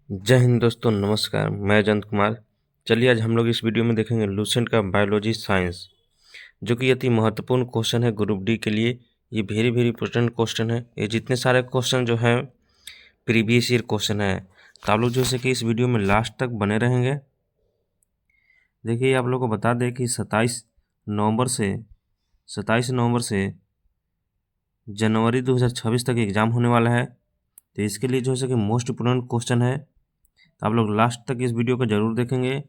जय हिंद दोस्तों, नमस्कार। मैं जयंत कुमार। चलिए आज हम लोग इस वीडियो में देखेंगे लूसेंट का बायोलॉजी साइंस, जो कि अति महत्वपूर्ण क्वेश्चन है ग्रुप डी के लिए। ये वेरी वेरी इंपॉर्टेंट क्वेश्चन है। ये जितने सारे क्वेश्चन जो हैं प्रीवियस ईयर क्वेश्चन है, तो आप लोग जो है कि इस वीडियो में लास्ट तक बने रहेंगे। देखिए, आप लोग को बता दें कि 27 नवंबर से जनवरी 2026 तक एग्ज़ाम होने वाला है। तो इसके लिए जो है कि मोस्ट इम्पोर्टेंट क्वेश्चन है, तो आप लोग लास्ट तक इस वीडियो को ज़रूर देखेंगे।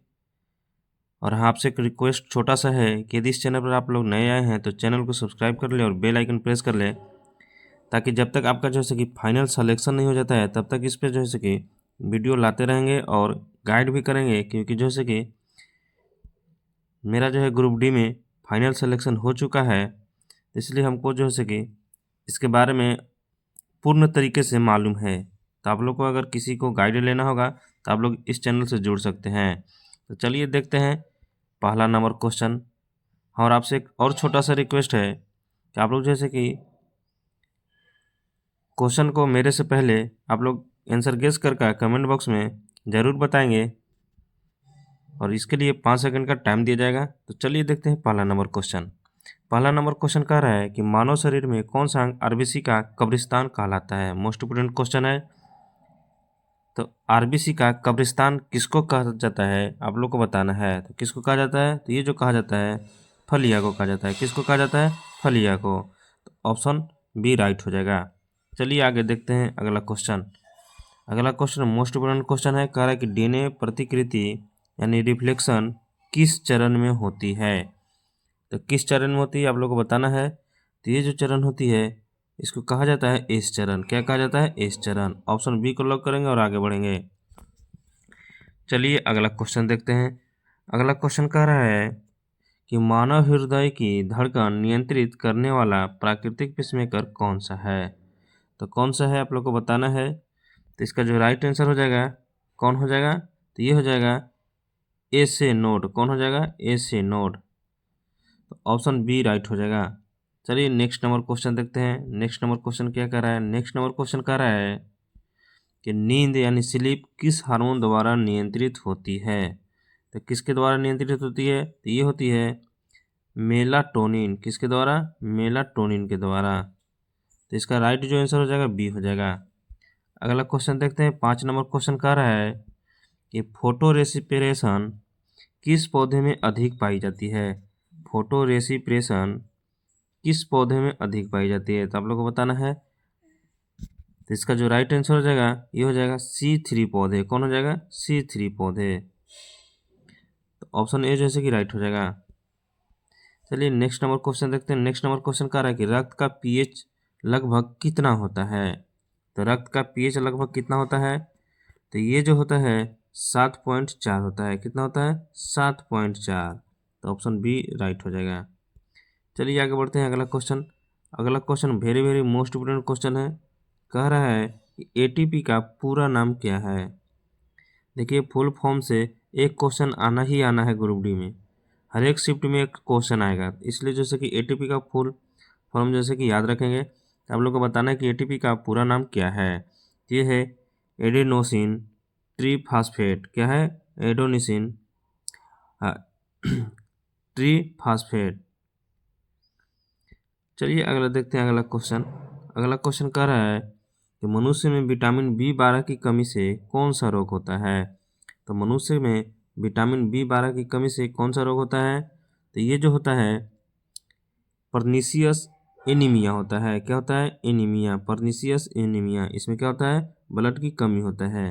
और हाँ, आपसे एक रिक्वेस्ट छोटा सा है कि यदि इस चैनल पर आप लोग नए आए हैं तो चैनल को सब्सक्राइब कर ले और बेल आइकन प्रेस कर ले, ताकि जब तक आपका जो है कि फाइनल सिलेक्शन नहीं हो जाता है तब तक इस पर जो है कि वीडियो लाते रहेंगे और गाइड भी करेंगे। क्योंकि जो है कि मेरा जो है ग्रुप डी में फाइनल सिलेक्शन हो चुका है, इसलिए हमको जो है कि इसके बारे में पूर्ण तरीके से मालूम है। तो आप लोग को अगर किसी को गाइड लेना होगा तो आप लोग इस चैनल से जुड़ सकते हैं। तो चलिए देखते हैं पहला नंबर क्वेश्चन। और आपसे एक और छोटा सा रिक्वेस्ट है कि आप लोग जैसे कि क्वेश्चन को मेरे से पहले आप लोग आंसर गेस करके कमेंट बॉक्स में ज़रूर बताएंगे, और इसके लिए 5 सेकंड का टाइम दिया जाएगा। तो चलिए देखते हैं पहला नंबर क्वेश्चन। पहला नंबर क्वेश्चन कह रहा है कि मानव शरीर में कौन सा अंग आरबीसी का कब्रिस्तान कहलाता है। मोस्ट इम्पोर्टेंट क्वेश्चन है। तो आरबीसी का कब्रिस्तान किसको कहा जाता है, आप लोग को बताना है। तो किसको कहा जाता है, तो ये जो कहा जाता है फलिया को कहा जाता है। किसको कहा जाता है, फलिया को। तो ऑप्शन बी राइट हो जाएगा। चलिए आगे देखते हैं अगला क्वेश्चन। अगला क्वेश्चन मोस्ट इम्पोर्टेंट क्वेश्चन है। कह रहा है कि डीएनए प्रतिकृति यानी रिफ्लेक्शन किस चरण में होती है। तो किस चरण में होती है आप लोग को बताना है। तो ये जो चरण होती है इसको कहा जाता है एस चरण। क्या कहा जाता है, एस चरण। ऑप्शन बी को लॉक करेंगे और आगे बढ़ेंगे। चलिए अगला क्वेश्चन देखते हैं। अगला क्वेश्चन कह रहा है कि मानव हृदय की धड़कन नियंत्रित करने वाला प्राकृतिक पेसमेकर कौन सा है। तो कौन सा है आप लोग को बताना है। तो इसका जो राइट आंसर हो जाएगा, कौन हो जाएगा, तो ये हो जाएगा ए से नोड। कौन हो जाएगा, ए से नोड। तो ऑप्शन बी राइट हो जाएगा। चलिए नेक्स्ट नंबर क्वेश्चन देखते हैं। नेक्स्ट नंबर क्वेश्चन क्या कह रहा है। नेक्स्ट नंबर क्वेश्चन कह रहा है कि नींद यानी स्लीप किस हार्मोन द्वारा नियंत्रित होती है। तो किसके द्वारा नियंत्रित होती है, तो ये होती है मेलाटोनिन। किसके द्वारा, मेलाटोनिन के द्वारा। तो इसका राइट जो आंसर हो जाएगा बी हो जाएगा। अगला क्वेश्चन देखते हैं। 5 नंबर क्वेश्चन कह रहा है कि फोटो रेसिपिरेशन किस पौधे में अधिक पाई जाती है। फोटो रेसिपिरेशन किस पौधे में अधिक पाई जाती है, तो आप लोग को बताना है। तो इसका जो राइट आंसर हो जाएगा ये हो जाएगा C3 पौधे। कौन हो जाएगा, C3 पौधे। तो ऑप्शन ए जैसे कि राइट हो जाएगा। चलिए नेक्स्ट नंबर क्वेश्चन देखते हैं। नेक्स्ट नंबर क्वेश्चन कह रहा है कि रक्त का पीएच लगभग कितना होता है। तो रक्त का पीएच लगभग कितना होता है, तो ये जो होता है 7.4 होता है। कितना होता है, 7.4। तो ऑप्शन बी राइट हो जाएगा। चलिए आगे बढ़ते हैं अगला क्वेश्चन। अगला question very very most important question है। कह रहा है कि एटीपी का पूरा नाम क्या है। देखिए, फुल फॉर्म से एक क्वेश्चन आना ही आना है ग्रुप डी में। हर एक शिफ्ट में एक क्वेश्चन आएगा, इसलिए जैसे कि एटीपी का फुल फॉर्म जैसे कि याद रखेंगे तो आप लोग को बताना है कि एटीपी का पूरा नाम क्या है। ये है एडेनोसिन ट्रीफास्फेट। क्या है, एडोनिसिन ट्रीफास्फेट। चलिए अगला देखते हैं अगला क्वेश्चन। अगला क्वेश्चन कह रहा है कि मनुष्य में विटामिन B12 की कमी से कौन सा रोग होता है। तो मनुष्य में विटामिन B12 की कमी से कौन सा रोग होता है, तो ये जो होता है पर्नीशियस एनीमिया होता है। क्या होता है, एनीमिया, पर्नीशियस एनीमिया। इसमें क्या होता है, ब्लड की कमी होता है।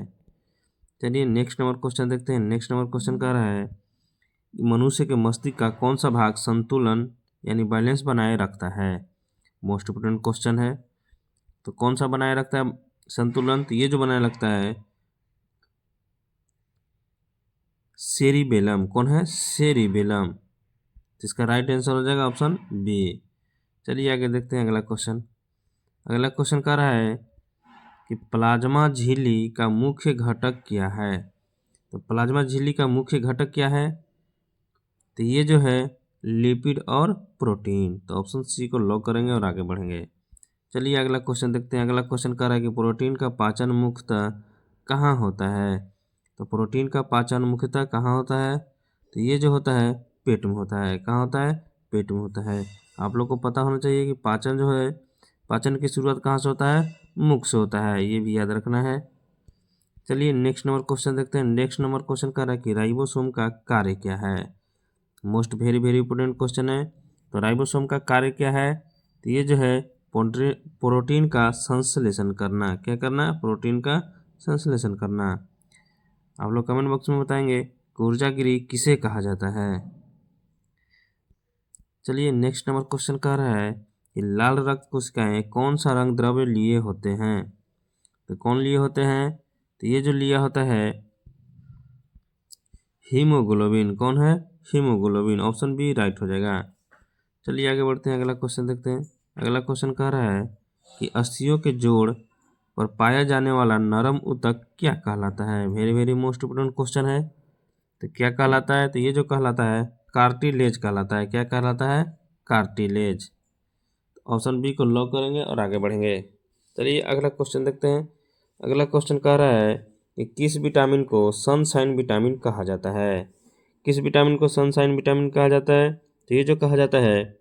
चलिए नेक्स्ट नंबर क्वेश्चन देखते हैं। नेक्स्ट नंबर क्वेश्चन कह रहा है कि मनुष्य के मस्तिष्क का कौन सा भाग संतुलन यानी बैलेंस बनाए रखता है। मोस्ट इम्पोर्टेंट क्वेश्चन है। तो कौन सा बनाए रखता है संतुलन, तो ये जो बनाए रखता है सेरिबेलम। कौन है, सेरिबेलम। इसका राइट आंसर हो जाएगा ऑप्शन बी। चलिए आगे देखते हैं अगला क्वेश्चन। अगला क्वेश्चन कह रहा है कि प्लाज्मा झिल्ली का मुख्य घटक क्या है। तो प्लाज्मा झिल्ली का मुख्य घटक क्या है, तो ये जो है लिपिड और प्रोटीन। तो ऑप्शन सी को लॉक करेंगे और आगे बढ़ेंगे। चलिए अगला क्वेश्चन देखते हैं। अगला क्वेश्चन कह रहा है कि प्रोटीन का पाचन मुख्यतः कहाँ होता है? तो प्रोटीन का पाचन मुख्यतः कहाँ होता है? तो ये जो होता है पेट में होता है। कहाँ होता है? पेट में होता है। आप लोग को पता होना चाहिए कि पाचन जो है, पाचन की शुरुआत कहाँ से होता है? मुख से होता है, ये भी याद रखना है। चलिए नेक्स्ट नंबर क्वेश्चन देखते हैं। नेक्स्ट नंबर क्वेश्चन कह रहा है कि राइबोसोम का कार्य क्या है? Most very very important question है। तो राइबोसोम का कार्य क्या है? तो ये जो है प्रोटीन का संश्लेषण करना। क्या करना? प्रोटीन का संश्लेषण करना। आप लोग कमेंट बॉक्स में बताएंगे कि ऊर्जागिरी किसे कहा जाता है। चलिए नेक्स्ट नंबर क्वेश्चन कह रहा है कि लाल रक्त कोशिकाएं कौन सा रंग द्रव्य लिए होते हैं? तो कौन लिए होते हैं? तो ये जो लिया होता है हीमोग्लोबिन। कौन है? हीमोग्लोबिन। ऑप्शन बी राइट हो जाएगा। चलिए आगे बढ़ते हैं, अगला क्वेश्चन देखते हैं। अगला क्वेश्चन कह रहा है कि अस्थियों के जोड़ पर पाया जाने वाला नरम ऊतक क्या कहलाता है? Very very most important question है। तो क्या कहलाता है? तो ये जो कहलाता है कार्टिलेज कहलाता है। क्या कहलाता है? कार्टिलेज। ऑप्शन बी को लॉक करेंगे और आगे बढ़ेंगे। चलिए अगला क्वेश्चन देखते हैं। अगला क्वेश्चन कह रहा है कि किस विटामिन को सनशाइन विटामिन कहा जाता है? किस विटामिन को सनशाइन विटामिन कहा जाता है? तो ये जो कहा जाता है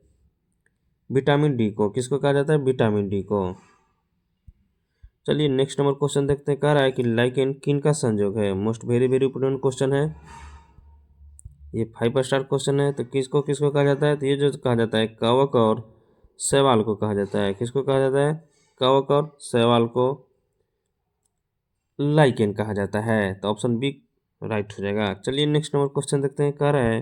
विटामिन डी को। किसको कहा जाता है? विटामिन डी को। चलिए नेक्स्ट नंबर क्वेश्चन देखते हैं। कह रहा है कि लाइकेन किन का संयोग है? Most very very important question है, ये 5 स्टार क्वेश्चन है। तो किसको किसको कहा जाता है? तो ये जो कहा जाता है कवक और शैवाल को कहा जाता है। किसको कहा जाता है? कवक और शैवाल को लाइकेन कहा जाता है। तो ऑप्शन बी राइट हो जाएगा। चलिए नेक्स्ट नंबर क्वेश्चन देखते हैं। कह रहा है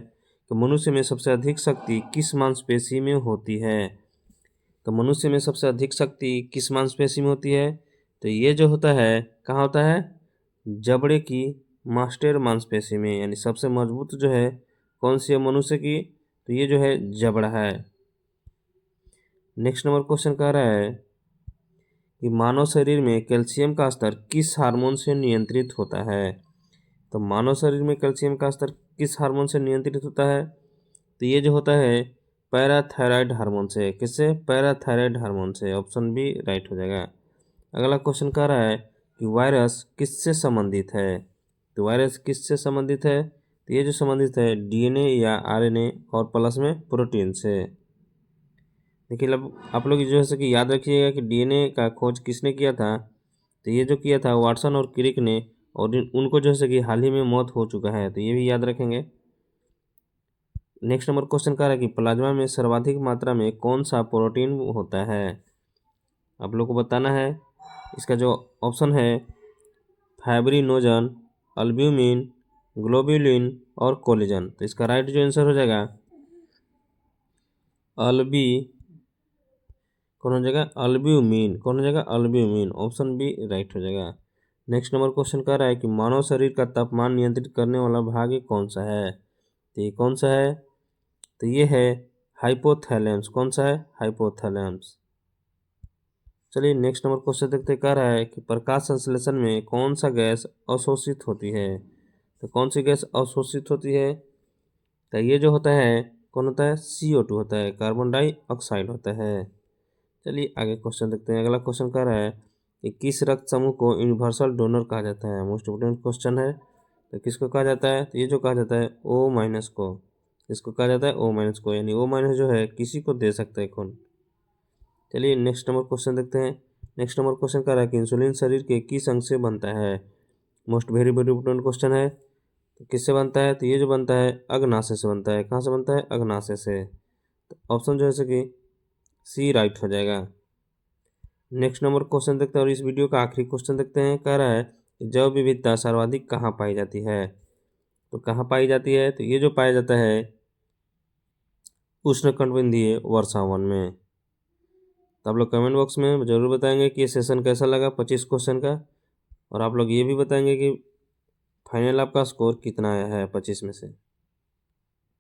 कि मनुष्य में सबसे अधिक शक्ति किस मांसपेशी में होती है? तो मनुष्य में सबसे अधिक शक्ति किस मांसपेशी में होती है? तो ये जो होता है कहाँ होता है? जबड़े की मास्टर मांसपेशी में। यानी सबसे मजबूत जो है कौन सी है मनुष्य की? तो ये जो है जबड़ा है। नेक्स्ट नंबर क्वेश्चन कह रहा है कि मानव शरीर में कैल्शियम का स्तर किस हार्मोन से नियंत्रित होता है? तो मानव शरीर में कैल्शियम का स्तर किस हार्मोन से नियंत्रित होता है? तो ये जो होता है पैराथायराइड हार्मोन से। किससे? पैराथायराइड हार्मोन से। ऑप्शन बी राइट हो जाएगा। अगला क्वेश्चन कह रहा है कि वायरस किससे संबंधित है? तो वायरस किससे संबंधित है? तो ये जो संबंधित है डीएनए या आरएनए और प्लस में प्रोटीन से। देखिए अब आप लोग जो है कि याद रखिएगा कि डीएनए का खोज किसने किया था? तो ये जो किया था वाटसन और क्रिक ने, और उनको जो है कि हाल ही में मौत हो चुका है, तो ये भी याद रखेंगे। नेक्स्ट नंबर क्वेश्चन कह रहा है कि प्लाज्मा में सर्वाधिक मात्रा में कौन सा प्रोटीन होता है? आप लोग को बताना है। इसका जो ऑप्शन है फाइब्रिनोजन, अल्ब्यूमिन, ग्लोब्युलिन और कोलेजन। तो इसका राइट जो आंसर हो जाएगा कौन हो जाएगा? अल्ब्यूमिन। कौन हो जाएगा? अल्ब्यूमिन। ऑप्शन बी राइट हो जाएगा। नेक्स्ट नंबर क्वेश्चन कह रहा है कि मानव शरीर का तापमान नियंत्रित करने वाला भाग कौन सा है? तो ये कौन सा है? तो ये है हाइपोथैलेमस। कौन सा है? हाइपोथैलेमस। चलिए नेक्स्ट नंबर क्वेश्चन देखते। कह रहा है कि प्रकाश संश्लेषण में कौन सा गैस अवशोषित होती है? तो कौन सी गैस अवशोषित होती है? तो ये जो होता है कौन होता है? CO2 होता है, कार्बन डाइऑक्साइड होता है। चलिए आगे क्वेश्चन देखते हैं। अगला क्वेश्चन कह रहा है कि किस रक्त समूह को यूनिवर्सल डोनर कहा जाता है? मोस्ट इम्पोर्टेंट क्वेश्चन है। तो किसको कहा जाता है? तो ये जो कहा जाता है O- को। किसको कहा जाता है? O- को। यानी O- जो है किसी को दे सकता है खून। चलिए नेक्स्ट नंबर क्वेश्चन देखते हैं। नेक्स्ट नंबर क्वेश्चन कह रहा है कि इंसुलिन शरीर के किस अंग से बनता है? Most very very important question है। तो किससे बनता है? तो ये जो बनता है अग्नाशय से बनता है। कहाँ से बनता है? अग्नाशय से। तो ऑप्शन जो है कि सी राइट हो जाएगा। नेक्स्ट नंबर क्वेश्चन देखते हैं और इस वीडियो का आखिरी क्वेश्चन देखते हैं। कह रहा है कि जैव विविधता सर्वाधिक कहाँ पाई जाती है? तो कहाँ पाई जाती है? तो ये जो पाया जाता है उष्णकटिबंधीय वर्षावन में। तो आप लोग कमेंट बॉक्स में ज़रूर बताएंगे कि ये सेशन कैसा लगा 25 क्वेश्चन का, और आप लोग ये भी बताएंगे कि फाइनल आपका स्कोर कितना आया है 25 में से।